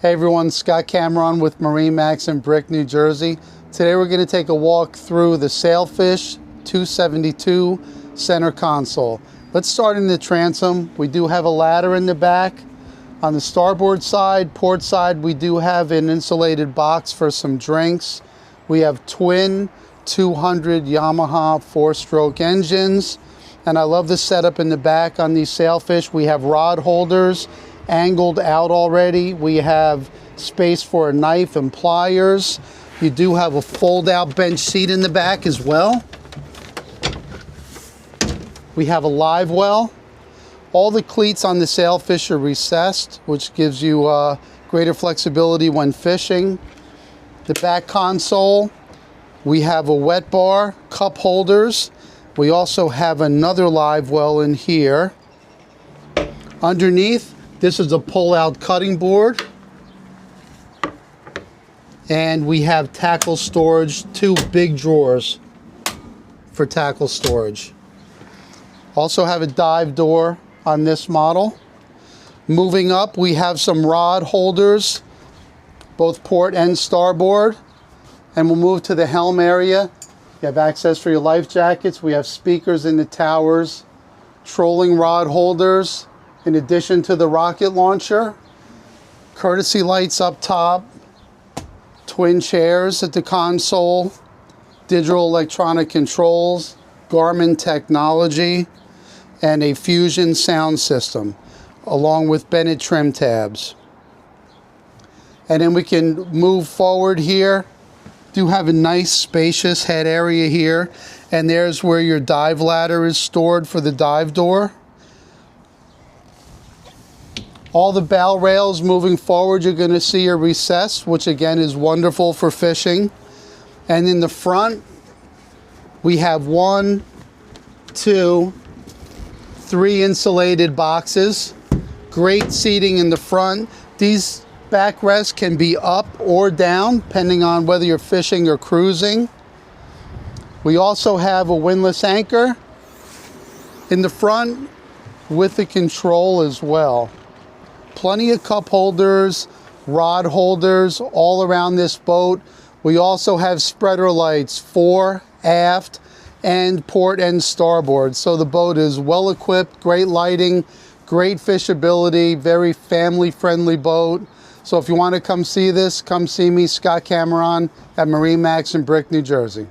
Hey everyone, Scott Cameron with MarineMax Brick, New Jersey. Today we're going to take a walk through the Sailfish 272 center console. Let's start in the transom. We do have a ladder in the back. On the starboard side, port side, we do have an insulated box for some drinks. We have twin 200 Yamaha 4-stroke engines. And I love the setup in the back on these Sailfish. We have rod holders angled out already. We have space for a knife and pliers. You do have a fold-out bench seat in the back as well. We have a live well. All the cleats on the Sailfish are recessed, which gives you greater flexibility when fishing. The back console, we have a wet bar, cup holders. We also have another live well in here. Underneath, this is a pull-out cutting board. And we have tackle storage, 2 big drawers for tackle storage. Also have a dive door on this model. Moving up, we have some rod holders, both port and starboard. And we'll move to the helm area. You have access for your life jackets. We have speakers in the towers, trolling rod holders, in addition to the rocket launcher, courtesy lights up top, twin chairs at the console, digital electronic controls, Garmin technology, and a Fusion sound system, along with Bennett trim tabs. And then we can move forward here. Do have a nice spacious head area here, and there's where your dive ladder is stored for the dive door. All the bow rails moving forward you're going to see are recessed, which again is wonderful for fishing. And in the front, we have 1, 2, 3 insulated boxes. Great seating in the front. These backrests can be up or down, depending on whether you're fishing or cruising. We also have a windlass anchor in the front with the control as well. Plenty of cup holders, rod holders all around this boat. We also have spreader lights fore, aft, and port and starboard. So the boat is well equipped, great lighting, great fishability, very family friendly boat. So if you want to come see this, come see me, Scott Cameron, at MarineMax Brick, New Jersey.